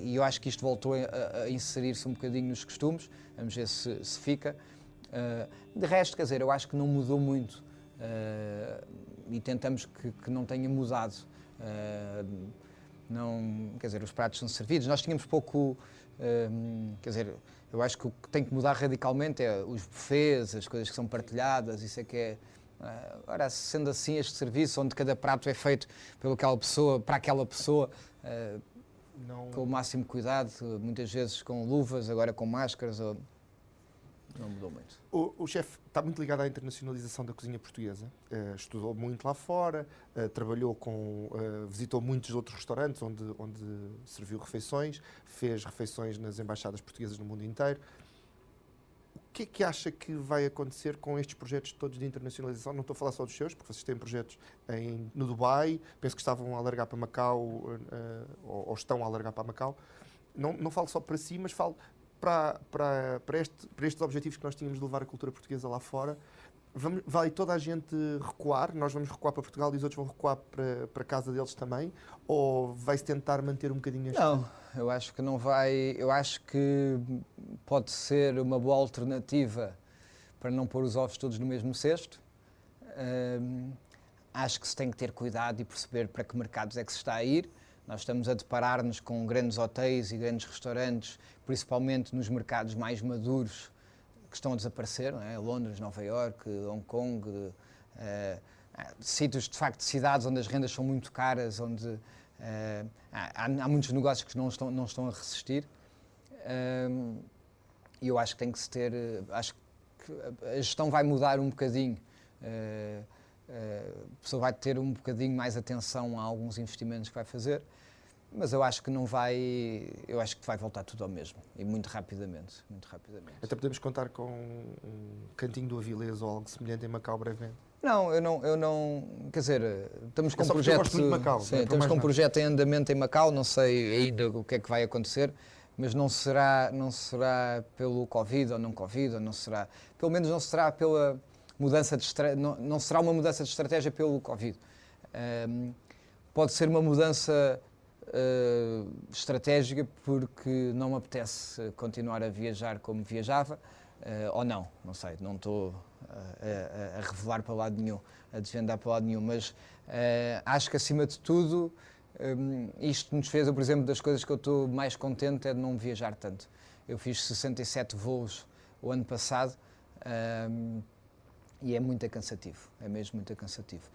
Speaker 2: E eu acho que isto voltou a inserir-se um bocadinho nos costumes, vamos ver se fica. De resto, quer dizer, eu acho que não mudou muito e tentamos que não tenha mudado. Quer dizer, os pratos são servidos, nós tínhamos pouco, quer dizer, eu acho que o que tem que mudar radicalmente é os buffets, as coisas que são partilhadas, isso é que é... Ora, sendo assim, este serviço, onde cada prato é feito para aquela pessoa, com o máximo cuidado, muitas vezes com luvas, agora com máscaras, não mudou muito.
Speaker 1: O chefe está muito ligado à internacionalização da cozinha portuguesa, estudou muito lá fora, visitou muitos outros restaurantes onde serviu refeições, fez refeições nas embaixadas portuguesas no mundo inteiro. O que é que acha que vai acontecer com estes projetos todos de internacionalização? Não estou a falar só dos seus, porque vocês têm projetos no Dubai, penso que estavam a alargar para Macau, ou estão a alargar para Macau. Não falo só para si, mas falo para estes objetivos que nós tínhamos de levar a cultura portuguesa lá fora. Vai toda a gente recuar? Nós vamos recuar para Portugal e os outros vão recuar para a casa deles também? Ou vai-se tentar manter um bocadinho este...
Speaker 2: Não, eu acho que não vai. Eu acho que pode ser uma boa alternativa para não pôr os ovos todos no mesmo cesto. Acho que se tem que ter cuidado e perceber para que mercados é que se está a ir. Nós estamos a deparar-nos com grandes hotéis e grandes restaurantes, principalmente nos mercados mais maduros, que estão a desaparecer, não é? Londres, Nova Iorque, Hong Kong, sítios, de facto, cidades onde as rendas são muito caras, onde há muitos negócios que não estão a resistir. E eu acho que tem que se ter, acho que a gestão vai mudar um bocadinho, a pessoa vai ter um bocadinho mais atenção a alguns investimentos que vai fazer, mas eu acho que acho que vai voltar tudo ao mesmo, e muito rapidamente.
Speaker 1: Até podemos contar com um cantinho do Avilés ou algo semelhante em Macau brevemente?
Speaker 2: Não, eu não, quer dizer, estamos com um projeto,
Speaker 1: eu gosto muito de Macau,
Speaker 2: sim, estamos com um projeto em andamento em Macau, não sei ainda o que é que vai acontecer, mas não será pelo Covid ou não será, pelo menos não será pela mudança de não será uma mudança de estratégia pelo Covid. Pode ser uma mudança estratégica porque não me apetece continuar a viajar como viajava, ou não sei, não estou a revelar para lado nenhum, a desvendar para lado nenhum, mas acho que acima de tudo isto nos fez, por exemplo, das coisas que eu estou mais contente é de não viajar tanto. Eu fiz 67 voos o ano passado e é muito cansativo, é mesmo muito cansativo.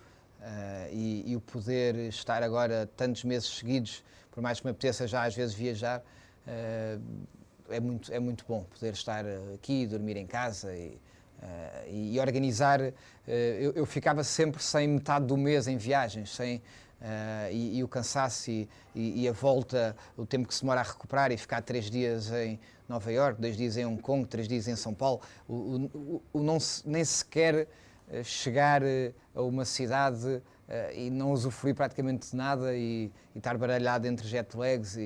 Speaker 2: E o poder estar agora tantos meses seguidos, por mais que me apeteça já às vezes viajar, é muito bom poder estar aqui, dormir em casa e organizar. Eu ficava sempre sem metade do mês em viagens, e o cansaço e a volta, o tempo que se demora a recuperar e ficar 3 dias em Nova Iorque, 2 dias em Hong Kong, 3 dias em São Paulo, nem sequer chegar a uma cidade e não usufruir praticamente de nada e estar baralhado entre jet lags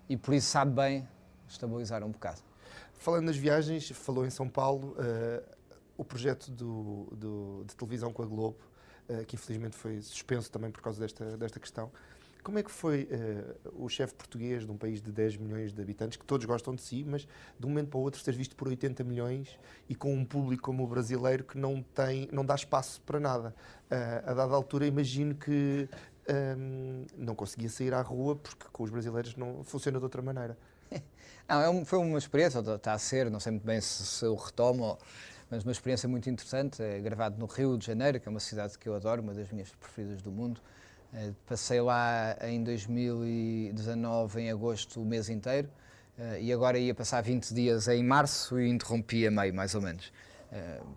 Speaker 2: e por isso sabe bem estabilizar um bocado.
Speaker 1: Falando nas viagens, falou em São Paulo, o projeto de televisão com a Globo, que infelizmente foi suspenso também por causa desta questão. Como é que foi o chefe português de um país de 10 milhões de habitantes, que todos gostam de si, mas de um momento para o outro ser visto por 80 milhões e com um público como o brasileiro que não dá espaço para nada? A dada altura, imagino que não conseguia sair à rua porque com os brasileiros não funciona de outra maneira.
Speaker 2: Não, foi uma experiência, está a ser, não sei muito bem se eu retomo, mas uma experiência muito interessante. É gravado no Rio de Janeiro, que é uma cidade que eu adoro, uma das minhas preferidas do mundo. Passei lá em 2019, em agosto, o mês inteiro, e agora ia passar 20 dias em março e interrompi a meio, mais ou menos,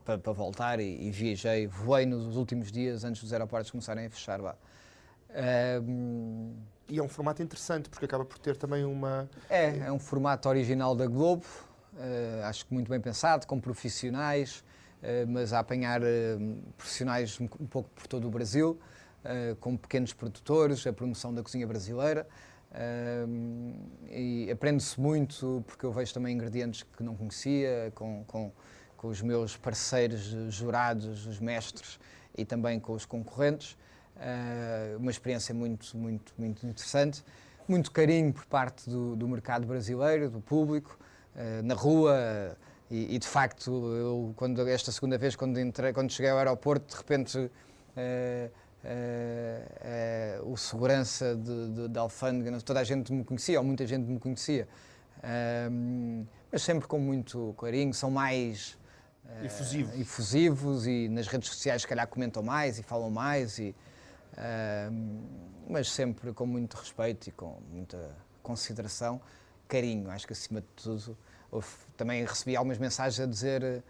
Speaker 2: para voltar e viajei, voei nos últimos dias antes dos aeroportos começarem a fechar lá.
Speaker 1: E é um formato interessante, porque acaba por ter também uma...
Speaker 2: É um formato original da Globo, acho que muito bem pensado, com profissionais, mas a apanhar profissionais um pouco por todo o Brasil, com pequenos produtores, a promoção da cozinha brasileira, e aprende-se muito porque eu vejo também ingredientes que não conhecia, com os meus parceiros jurados, os mestres, e também com os concorrentes. Uma experiência muito interessante, muito carinho por parte do mercado brasileiro, do público, na rua, e de facto, eu, esta segunda vez, quando cheguei ao aeroporto, de repente o segurança da alfândega, toda a gente me conhecia, ou muita gente me conhecia, mas sempre com muito carinho, são mais efusivos e nas redes sociais se calhar comentam mais e falam mais, mas sempre com muito respeito e com muita consideração, carinho. Acho que acima de tudo, também recebi algumas mensagens a dizer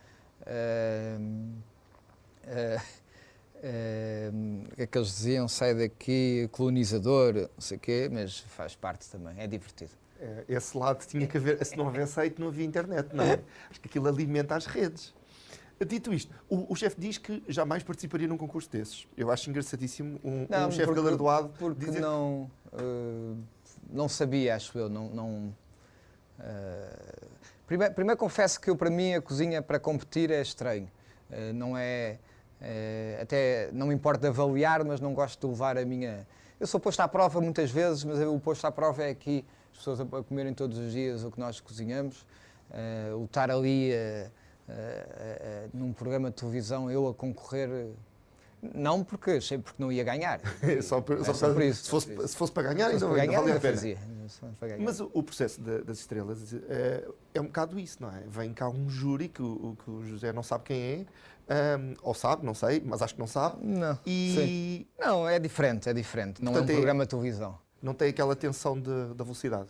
Speaker 2: que eles diziam, sai daqui, colonizador, não sei o quê, mas faz parte também, é divertido.
Speaker 1: Esse lado tinha que haver, se não houvesse site não havia internet, não é? Acho que aquilo alimenta as redes. Dito isto, o chefe diz que jamais participaria num concurso desses. Eu acho engraçadíssimo um chefe galardoado
Speaker 2: porque
Speaker 1: dizer...
Speaker 2: não sabia, acho eu, Primeiro confesso que para mim a cozinha para competir é estranho. Não é... até não me importa avaliar, mas não gosto de levar a minha... Eu sou posto à prova muitas vezes, mas o posto à prova é aqui, as pessoas a comerem todos os dias o que nós cozinhamos, o estar ali num programa de televisão, eu a concorrer, Não porque achei porque não ia ganhar.
Speaker 1: só por isso. Se fosse para ganhar, ainda valia a pena. Mas o processo das estrelas é um bocado isso, não é? Vem cá um júri que o José não sabe quem é, ou sabe, não sei, mas acho que não sabe.
Speaker 2: Não, não, é diferente. Não Portanto, é um programa de televisão.
Speaker 1: Não tem aquela tensão da velocidade?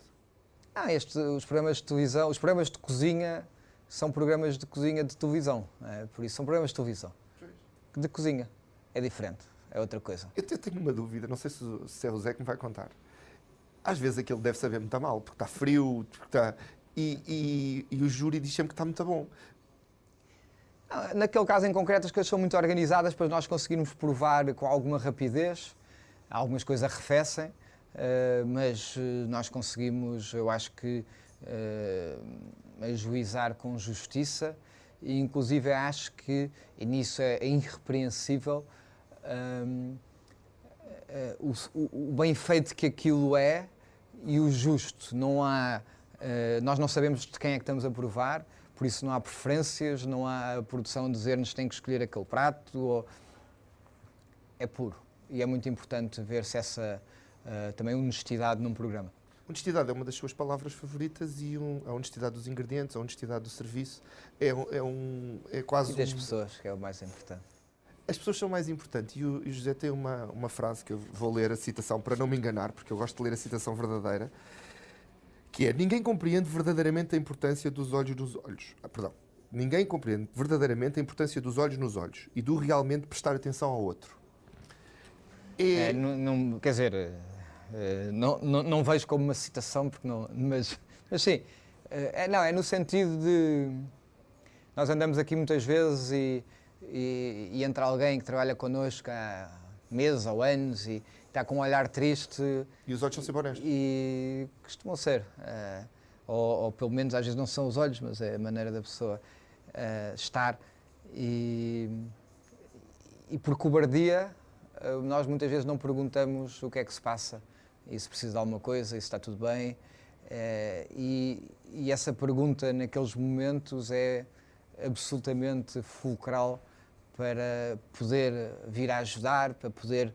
Speaker 2: Os programas de televisão, os programas de cozinha são programas de cozinha de televisão. Por isso são programas de televisão. De cozinha. É diferente, é outra coisa.
Speaker 1: Eu tenho uma dúvida, não sei se é o Zé que me vai contar. Às vezes aquilo deve saber muito mal, porque está frio, e o júri diz sempre que está muito bom.
Speaker 2: Naquele caso em concreto as coisas são muito organizadas para nós conseguirmos provar com alguma rapidez. Algumas coisas arrefecem, mas nós conseguimos, eu acho que, ajuizar com justiça e inclusive acho que, e nisso é irrepreensível, o bem feito que aquilo é e o justo. Não há, nós não sabemos de quem é que estamos a provar, por isso não há preferências, não há a produção a dizer-nos que tem que escolher aquele prato. É puro. E é muito importante ver-se essa também honestidade num programa.
Speaker 1: Honestidade é uma das suas palavras favoritas e a honestidade dos ingredientes, a honestidade do serviço é quase...
Speaker 2: E das pessoas, que é o mais importante.
Speaker 1: As pessoas são mais importantes e o José tem uma frase que eu vou ler a citação para não me enganar, porque eu gosto de ler a citação verdadeira, que é: ninguém compreende verdadeiramente a importância dos olhos nos olhos. Ninguém compreende verdadeiramente a importância dos olhos nos olhos e do realmente prestar atenção ao outro.
Speaker 2: Quer dizer, não vejo como uma citação, porque não, mas sim, é no sentido de nós andamos aqui muitas vezes e entra alguém que trabalha connosco há meses ou anos e está com um olhar triste.
Speaker 1: E os olhos são sempre honestos.
Speaker 2: E costumam ser. Ou pelo menos às vezes não são os olhos, mas é a maneira da pessoa estar. E por cobardia, nós muitas vezes não perguntamos o que é que se passa e se precisa de alguma coisa e se está tudo bem. E essa pergunta naqueles momentos é absolutamente fulcral para poder vir a ajudar, para poder...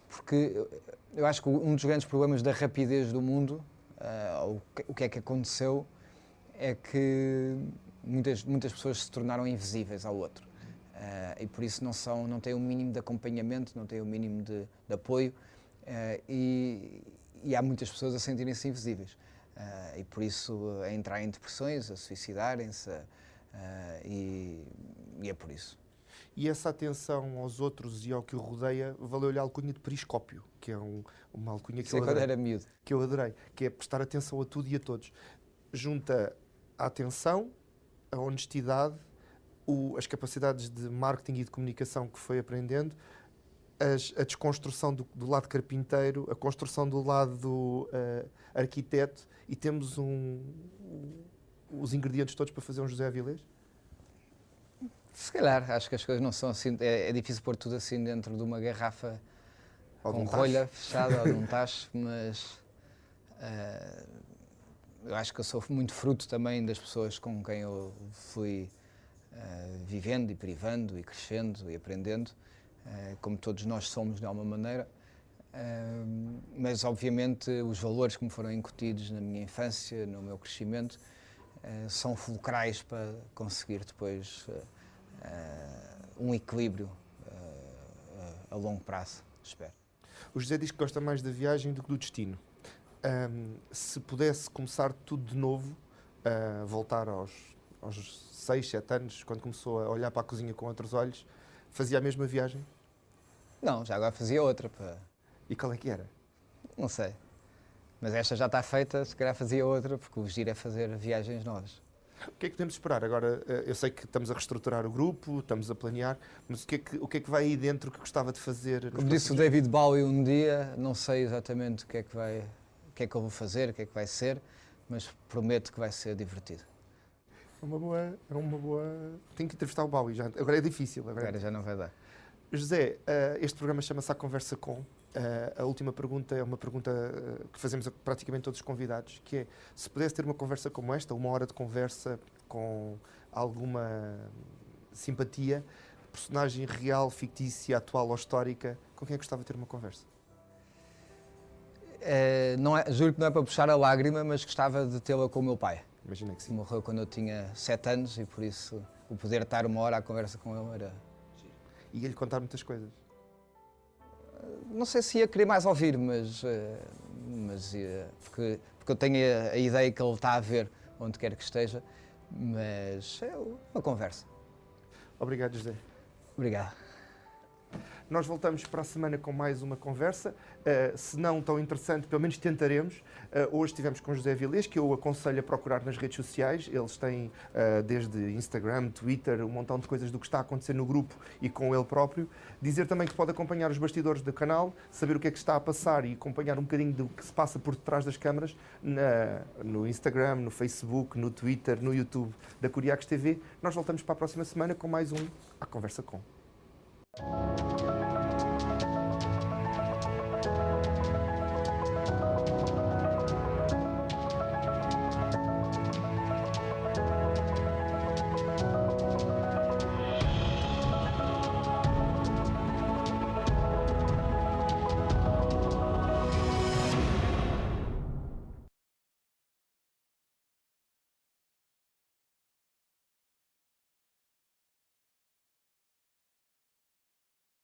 Speaker 2: Porque eu acho que um dos grandes problemas da rapidez do mundo, o que é que aconteceu, é que muitas pessoas se tornaram invisíveis ao outro. E por isso não têm o mínimo de acompanhamento, não têm o mínimo de apoio, e há muitas pessoas a sentirem-se invisíveis. E por isso a entrar em depressões, a suicidarem-se, e é por isso.
Speaker 1: E essa atenção aos outros e ao que o rodeia valeu-lhe a alcunha de periscópio, que é uma alcunha que eu adorei.
Speaker 2: Quando era miúdo.
Speaker 1: Que eu adorei, que é prestar atenção a tudo e a todos. Junta a atenção, a honestidade, as capacidades de marketing e de comunicação que foi aprendendo, a desconstrução do lado carpinteiro, a construção do lado arquiteto, e temos os ingredientes todos para fazer um José Avilés?
Speaker 2: Se calhar, acho que as coisas não são assim, é difícil pôr tudo assim dentro de uma garrafa com rolha fechada ou de um tacho, mas eu acho que eu sou muito fruto também das pessoas com quem eu fui vivendo e privando e crescendo e aprendendo, como todos nós somos de alguma maneira, mas obviamente os valores que me foram incutidos na minha infância, no meu crescimento, são fulcrais para conseguir depois um equilíbrio a longo prazo, espero.
Speaker 1: O José diz que gosta mais da viagem do que do destino. Se pudesse começar tudo de novo, voltar aos 6, 7 anos, quando começou a olhar para a cozinha com outros olhos, fazia a mesma viagem?
Speaker 2: Não, já agora fazia outra.
Speaker 1: E qual é que era?
Speaker 2: Não sei. Mas esta já está feita, se calhar fazia outra, porque o giro é fazer viagens novas.
Speaker 1: O que é que podemos esperar? Agora, eu sei que estamos a reestruturar o grupo, estamos a planear, mas o que é que vai aí dentro que gostava de fazer?
Speaker 2: Como disse o David Bowie um dia, não sei exatamente o que é que eu vou fazer, o que é que vai ser, mas prometo que vai ser divertido.
Speaker 1: É uma boa... Tenho que entrevistar o Bowie já. Agora é difícil.
Speaker 2: Agora já não vai dar.
Speaker 1: José, este programa chama-se A Conversa Com. A última pergunta é uma pergunta que fazemos a praticamente todos os convidados, que é: se pudesse ter uma conversa como esta, uma hora de conversa com alguma simpatia, personagem real, fictícia, atual ou histórica, com quem gostava de ter uma conversa?
Speaker 2: Juro que não é para puxar a lágrima, mas gostava de tê-la com o meu pai.
Speaker 1: Imagina que sim.
Speaker 2: Morreu quando eu tinha 7 anos e por isso o poder estar uma hora à conversa com ele era...
Speaker 1: E ia-lhe contar muitas coisas?
Speaker 2: Não sei se ia querer mais ouvir, porque eu tenho a ideia que ele está a ver onde quer que esteja, mas é uma conversa.
Speaker 1: Obrigado, José.
Speaker 2: Obrigado.
Speaker 1: Nós voltamos para a semana com mais uma conversa, se não tão interessante, pelo menos tentaremos. Hoje estivemos com José Avilés, que eu aconselho a procurar nas redes sociais. Eles têm desde Instagram, Twitter, um montão de coisas do que está a acontecer no grupo e com ele próprio. Dizer também que pode acompanhar os bastidores do canal, saber o que é que está a passar e acompanhar um bocadinho do que se passa por detrás das câmaras no Instagram, no Facebook, no Twitter, no YouTube da Curiacos TV. Nós voltamos para a próxima semana com mais um A Conversa Com.